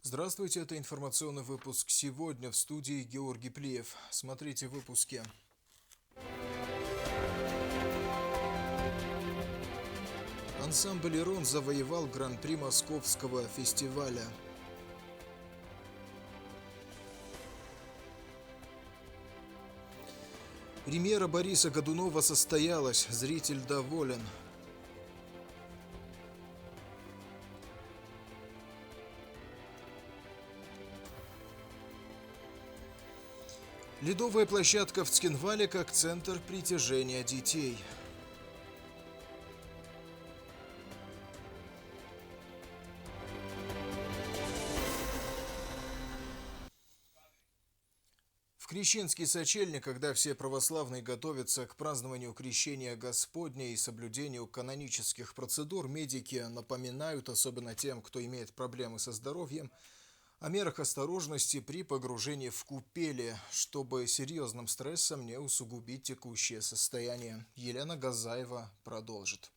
Здравствуйте, это информационный выпуск сегодня в студии Георгий Плиев. Смотрите в выпуске. Ансамбль «Ирон» завоевал гран-при Московского фестиваля. Премьера Бориса Годунова состоялась, зритель доволен. Ледовая площадка в Цхинвале как центр притяжения детей. В Крещенский сочельник, когда все православные готовятся к празднованию Крещения Господня и соблюдению канонических процедур, медики напоминают, особенно тем, кто имеет проблемы со здоровьем, о мерах осторожности при погружении в купели, чтобы серьезным стрессом не усугубить текущее состояние. Елена Газаева продолжит.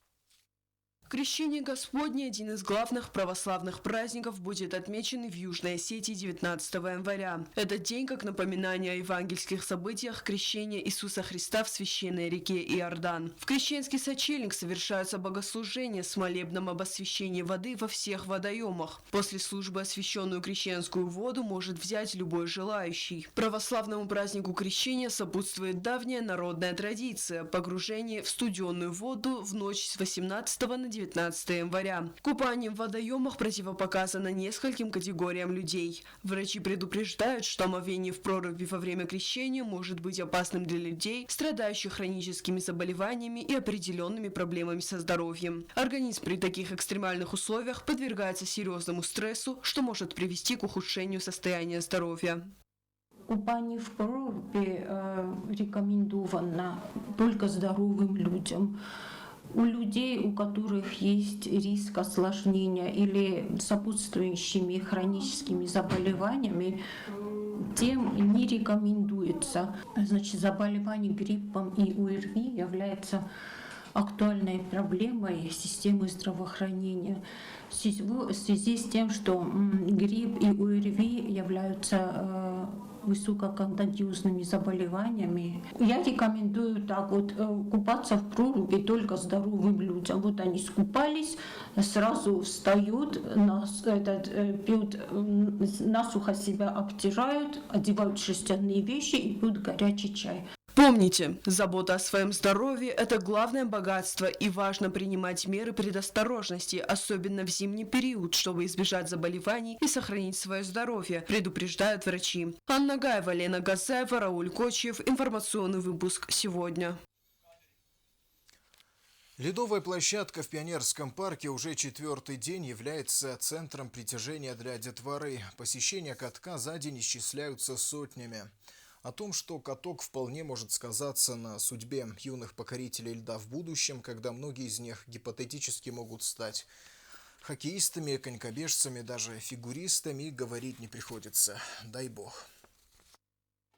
Крещение Господне, один из главных православных праздников, будет отмечен в Южной Осетии 19 января. Этот день как напоминание о евангельских событиях крещения Иисуса Христа в священной реке Иордан. В Крещенский сочельник совершаются богослужения с молебном об освящении воды во всех водоемах. После службы освященную крещенскую воду может взять любой желающий. Православному празднику крещения сопутствует давняя народная традиция – погружение в студенную воду в ночь с 18 на 19 января. Купание в водоемах противопоказано нескольким категориям людей. Врачи предупреждают, что омовение в проруби во время крещения может быть опасным для людей, страдающих хроническими заболеваниями и определенными проблемами со здоровьем. Организм при таких экстремальных условиях подвергается серьезному стрессу, что может привести к ухудшению состояния здоровья. Купание в проруби рекомендовано только здоровым людям. У людей, у которых есть риск осложнения или сопутствующими хроническими заболеваниями, тем не рекомендуется. Значит, заболевание гриппом и ОРВИ является актуальной проблемой системы здравоохранения в связи с тем, что грипп и ОРВИ являются высококонтагиозными заболеваниями. Я рекомендую так вот купаться в проруби только здоровым людям. Вот они скупались, сразу встают, пьют, насухо себя обтирают, одевают шерстяные вещи и пьют горячий чай. Помните, забота о своем здоровье – это главное богатство, и важно принимать меры предосторожности, особенно в зимний период, чтобы избежать заболеваний и сохранить свое здоровье, предупреждают врачи. Анна Гаева, Лена Газаева, Рауль Кочев. Информационный выпуск сегодня. Ледовая площадка в Пионерском парке уже 4-й день является центром притяжения для детворы. Посещения катка за день исчисляются сотнями. О том, что каток вполне может сказаться на судьбе юных покорителей льда в будущем, когда многие из них гипотетически могут стать хоккеистами, конькобежцами, даже фигуристами, говорить не приходится. Дай бог.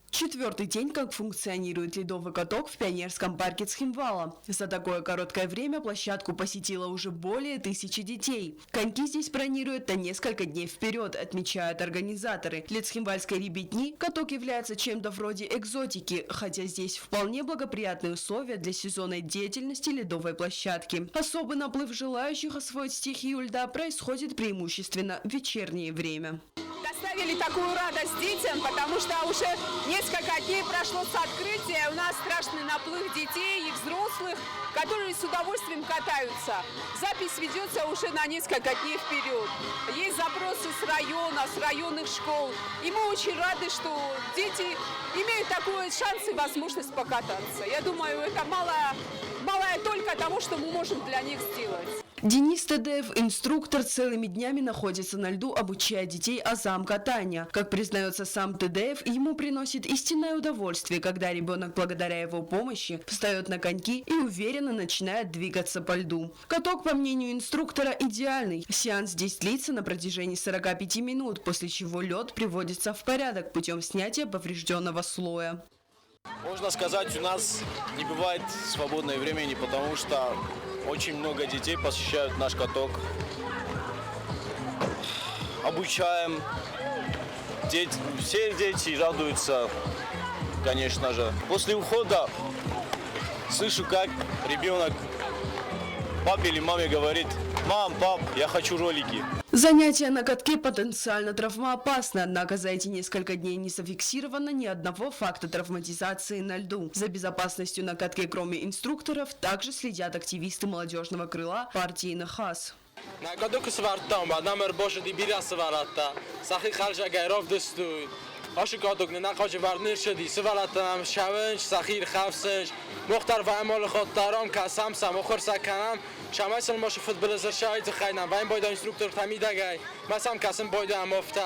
4-й день, как функционирует ледовый каток в Пионерском парке Цхинвала. За такое короткое время площадку посетило уже более 1000 детей. Коньки здесь бронируют на несколько дней вперед, отмечают организаторы. Для цхинвальской ребятни каток является чем-то вроде экзотики, хотя здесь вполне благоприятные условия для сезонной деятельности ледовой площадки. Особый наплыв желающих освоить стихию льда происходит преимущественно в вечернее время. Доставили такую радость детям, потому что уже несколько дней прошло с открытия. У нас страшный наплыв детей и взрослых, которые с удовольствием катаются. Запись ведется уже на несколько дней вперед. Есть запросы с района, с районных школ. И мы очень рады, что дети имеют такой шанс и возможность покататься. Я думаю, это малая только того, что мы можем для них сделать. Денис Тедеев, инструктор, целыми днями находится на льду, обучая детей азам катания. Как признается сам Тедеев, ему приносит истинное удовольствие, когда ребенок благодаря его помощи встает на коньки и уверенно начинает двигаться по льду. Каток, по мнению инструктора, идеальный. Сеанс здесь длится на протяжении 45 минут, после чего лед приводится в порядок путем снятия поврежденного слоя. Можно сказать, у нас не бывает свободного времени, потому что очень много детей посещают наш каток. обучаем. Все дети радуются, конечно же. После ухода слышу, как ребенок папе или маме говорит: «Мам, пап, я хочу ролики». Занятия на катке потенциально травмоопасны, однако за эти несколько дней не зафиксировано ни одного факта травматизации на льду. За безопасностью на катке, кроме инструкторов, также следят активисты молодежного крыла партии НХАС. هاشو کادوگنه نخواهی ورنیر شدی سوالتم شونج سخیر خفسنج مختار و امال خود دارم که سمسم و خور سکنم شمای سن ماشو فوتبال زرشایت خیلی و این باید اینستروکتور تمیده گی مثلا کسیم باید امافته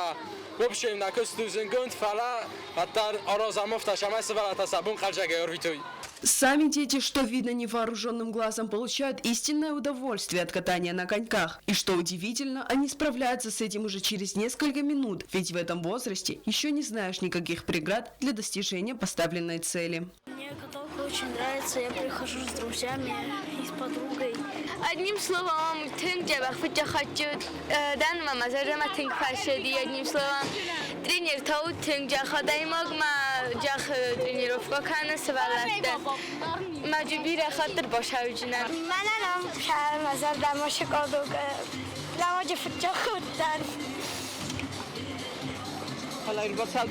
ببشیم نکست دوزن گند فلا حتی آراز امافته شمای سوالت سبون خرجه گیار ویتوی. Сами дети, что видно невооруженным глазом, получают истинное удовольствие от катания на коньках. И что удивительно, они справляются с этим уже через несколько минут, ведь в этом возрасте еще не знаешь никаких преград для достижения поставленной цели. Мне каталка очень нравится, я прихожу с друзьями и с подругой. Одним словом, тренер тренировка مجبور خاطر باشه وجنه من الان شهر نظر دماش کادو لواج فتجا خودتن حالا البته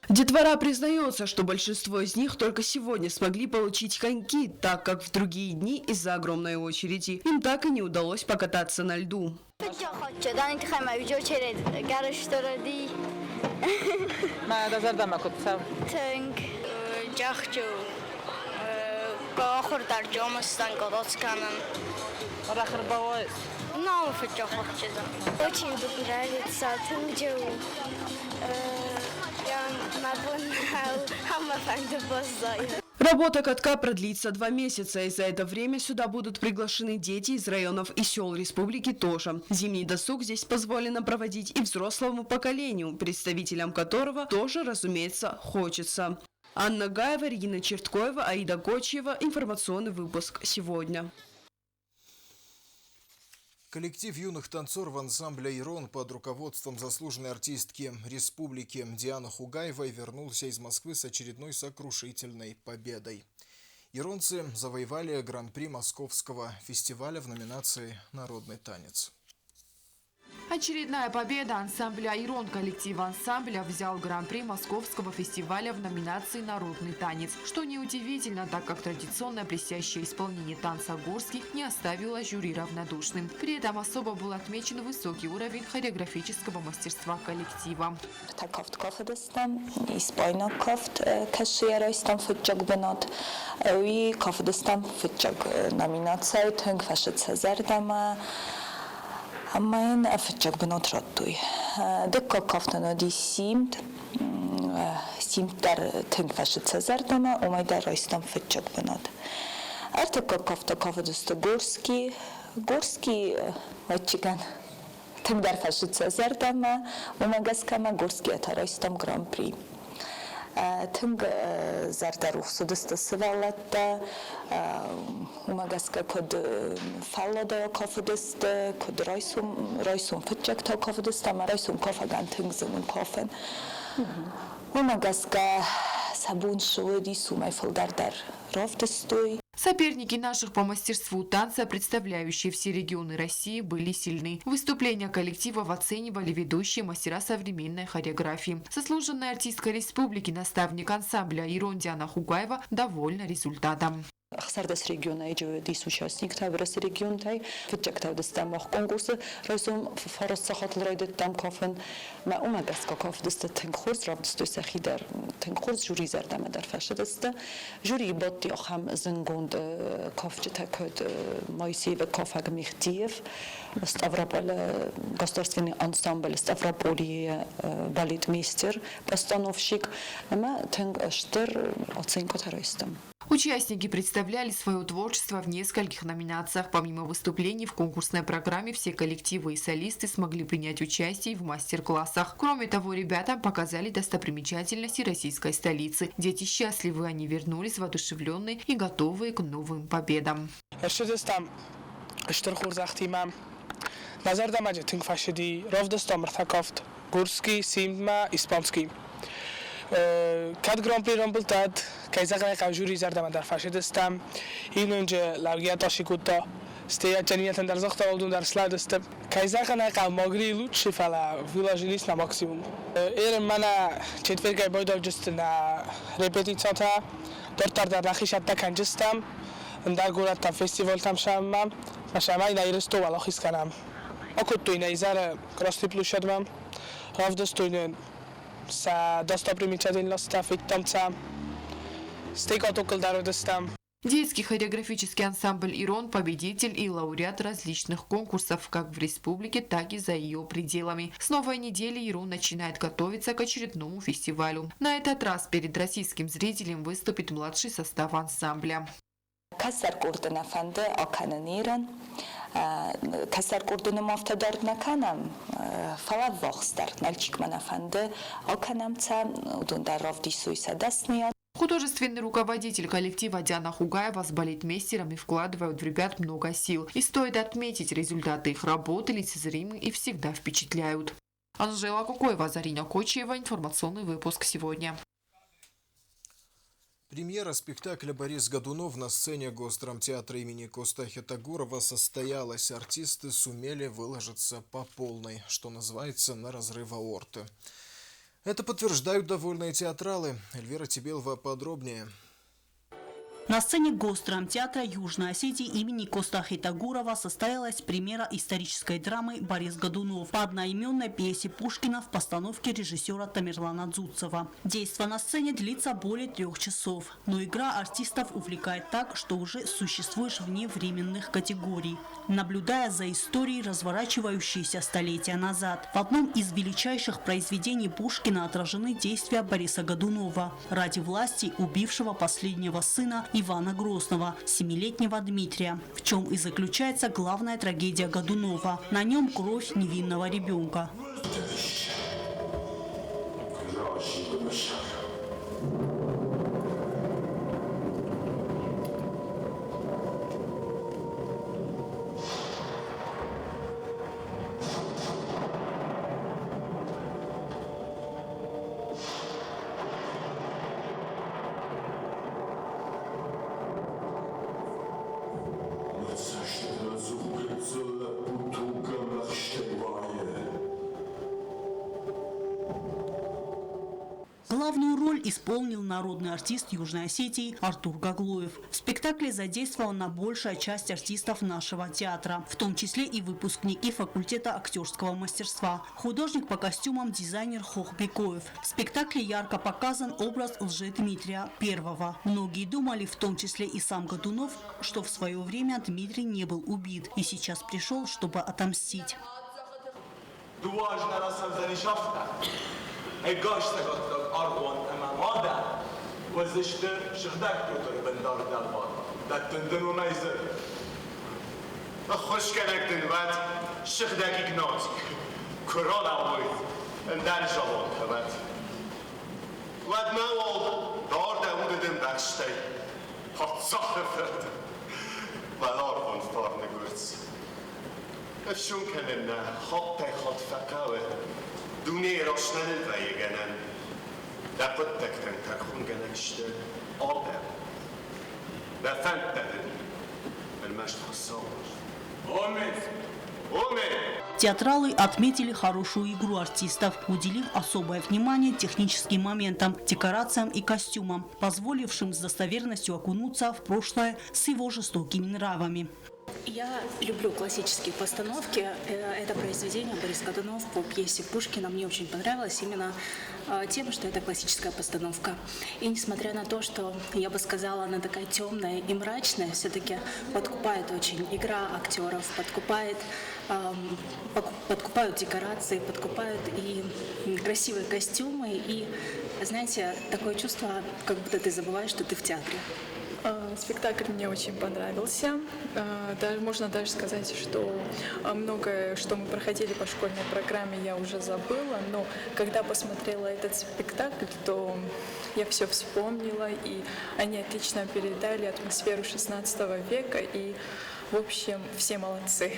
Детвора признается, что большинство из них только сегодня смогли получить коньки, так как в другие дни из-за огромной очереди им так и не удалось покататься на льду. Очень нравится Тынджоу. Я Работа катка продлится 2 месяца, и за это время сюда будут приглашены дети из районов и сел республики тоже. Зимний досуг здесь позволено проводить и взрослому поколению, представителям которого тоже, разумеется, хочется. Анна Гаева, Регина Черткоева, Аида Кочева. Информационный выпуск сегодня. Коллектив юных танцоров ансамбля «Ирон» под руководством заслуженной артистки республики Дианы Хугаевой вернулся из Москвы с очередной сокрушительной победой. Иронцы завоевали гран-при Московского фестиваля в номинации «Народный танец». Очередная победа ансамбля «Ирон». Коллектив ансамбля взял гран-при Московского фестиваля в номинации «Народный танец». Что неудивительно, так как традиционное блестящее исполнение танца горский не оставило жюри равнодушным. При этом особо был отмечен высокий уровень хореографического мастерства коллектива. Ամեն աֆճակ բնոտրոտույ դկո կոֆտանոդի սիմտ դար թնկվաշը ցազարդամա ումայդար ռոյստամ ֆճակ բնոտ արտակո կոֆտա կոֆդստը գորսկի վաչիկան թնկդար ֆաշը ցազարդամա ումագասկամա գորսկի աթարոյստամ գրան-պրի Թնկ զարդարուխ սուդստը սվալատը ումագասկա կոդ ֆալլոդը կոֆդստը կոդ ռոյսում ֆճակ թո կոֆդստը ամարոյսում կոֆագան թնկ զնուն կոֆեն ումագասկա սաբուն շուեդի սումայ ֆլդարդար ровдստույ Соперники наших по мастерству танца, представляющие все регионы России, были сильны. Выступления коллектива оценивали ведущие мастера современной хореографии. Заслуженная артистка республики, наставник ансамбля «Ирон» Диана Хугаева довольна результатом. Ахсардас региона иджуэдис участник таврас регион тай фчак тавдас тамох конкурсы ройсум форос сахатл ройдет там кофен ма умагас кофдас тенхурс робдс сахидар тенхурс жюри зардамадар фашдас жюри ботти охам зенгонд кофчета код Моисеева кофаг михтиев Ставрополь государственный ансамбль Ставрополь балетмейстер постановщик ма тенгштер оценка тароистам. Участники представляли свое творчество в нескольких номинациях. Помимо выступлений в конкурсной программе, все коллективы и солисты смогли принять участие в мастер-классах. Кроме того, ребятам показали достопримечательности российской столицы. Дети счастливы, они вернулись воодушевленные и готовые к новым победам. Nazar damadzie tym faszedi Rovdostom Rthakoft Górski, Simma, Ispanski. Kad Grand Prix Rumbletad, Kajzakle Kajuri Zardama dar faszedestam, inunje Largiatoshi Kuto, Steja Janiatan dar Zochtalodun dar Sladestem, Kajzakle Kalmogri Luchi fala wyłożyli na maksimum. Mana четвертгай бойдов just na repetitsiyata, dortar dar Rakhishatta kanjistam, dar Gurata festival tam shamam, mashamay na iristo walokhis kanam. Akuttu ina izara krosty plushadmam, Rovdostoyne sa достопримечательността фиктамца стейкотоколдародестам. Детский хореографический ансамбль «Ирон» – победитель и лауреат различных конкурсов как в республике, так и за ее пределами. С новой недели «Ирон» начинает готовиться к очередному фестивалю. На этот раз перед российским зрителем выступит младший состав ансамбля. Kasar kurdunu maftadar nakanam, fala voxstar, nalchik манафанде, оканамца, удундаров дисуйса дасния. Художественный руководитель коллектива Диана Хугаева с балетмейстерами вкладывают в ребят много сил. И стоит отметить, результаты их работы лицезримы и всегда впечатляют. Анжела Кукоева, Зарина Кочева. Информационный выпуск сегодня. Премьера спектакля «Борис Годунов» на сцене Госдрамтеатра имени Костахи Тагурова состоялась. Артисты сумели выложиться по полной, что называется, на разрыв аорты. Это подтверждают довольные театралы. Эльвира Тебелова подробнее. На сцене Госдрамтеатра Южной Осетии имени Костахи Тагурова состоялась премьера исторической драмы «Борис Годунов» по одноименной пьесе Пушкина в постановке режиссера Тамерлана Дзуцева. Действо на сцене длится более 3 часов, но игра артистов увлекает так, что уже существуешь вне временных категорий, наблюдая за историей, разворачивающейся столетия назад. В одном из величайших произведений Пушкина отражены действия Бориса Годунова, ради власти убившего последнего сына Ивана Грозного, 7-летнего Дмитрия, в чем и заключается главная трагедия Годунова. На нем кровь невинного ребенка. Главную роль исполнил народный артист Южной Осетии Артур Гаглоев. В спектакле задействована большая часть артистов нашего театра, в том числе и выпускники факультета актерского мастерства. Художник по костюмам дизайнер Хохбекоев. В спектакле ярко показан образ Лжедмитрия I. Многие думали, в том числе и сам Годунов, что в свое время Дмитрий не был убит и сейчас пришел, чтобы отомстить. أرغون أمام هذا وزشت شخدك توتر بندار دلبار ده تندنو نايزر خوش كنك تنبات شخدك إجناتي كورونا ويت اندر جوان كبات ود ما ول دار داود دم بخشتي هات صخر فرد ولار von vorne kurz شون كلنا خط خط فكاوه دوني راشنل ويجنن لابد تكتن تكون جنشت أبدا بفنتن المشط الصور Театралы отметили хорошую игру артистов, уделив особое внимание техническим моментам, декорациям и костюмам, позволившим с достоверностью окунуться в прошлое с его жестокими нравами. Я люблю классические постановки. Это произведение «Борис Годунов» по пьесе Пушкина мне очень понравилось именно тем, что это классическая постановка. И несмотря на то, что, я бы сказала, она такая темная и мрачная, все-таки подкупает очень игра актеров, подкупают декорации, подкупают и красивые костюмы. И, знаете, такое чувство, как будто ты забываешь, что ты в театре. Спектакль мне очень понравился. Можно даже сказать, что многое, что мы проходили по школьной программе, я уже забыла. Но когда посмотрела этот спектакль, то я все вспомнила. И они отлично передали атмосферу XVI века и В общем, все молодцы.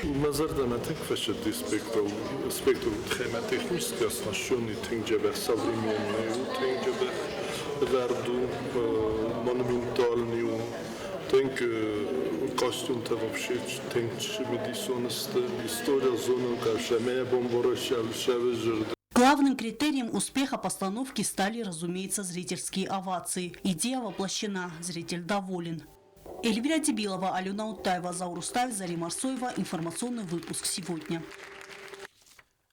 Костюм-то вообще история зоны, Главным критерием успеха постановки стали, разумеется, зрительские овации. Идея воплощена, зритель доволен. Эльвира Дебилова, Алена Утаева, Заур Устаев, Зарим Арсоева. Информационный выпуск сегодня.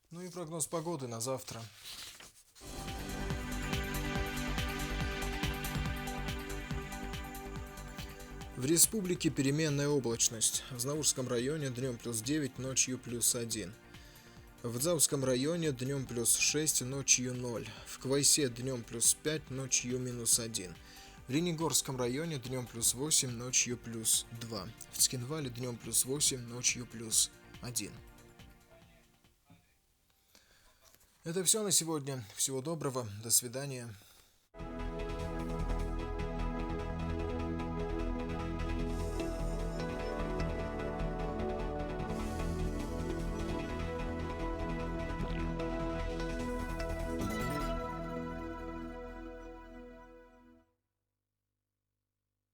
Ну и прогноз погоды на завтра. В республике переменная облачность. В Знаурском районе днем плюс 9, ночью плюс 1. В Дзауском районе днем плюс 6, ночью 0. В Квайсе днем плюс 5, ночью минус 1. В Ленигорском районе днем плюс 8, ночью плюс 2. В Цхинвале днем плюс 8, ночью плюс 1. Это все на сегодня. Всего доброго. До свидания.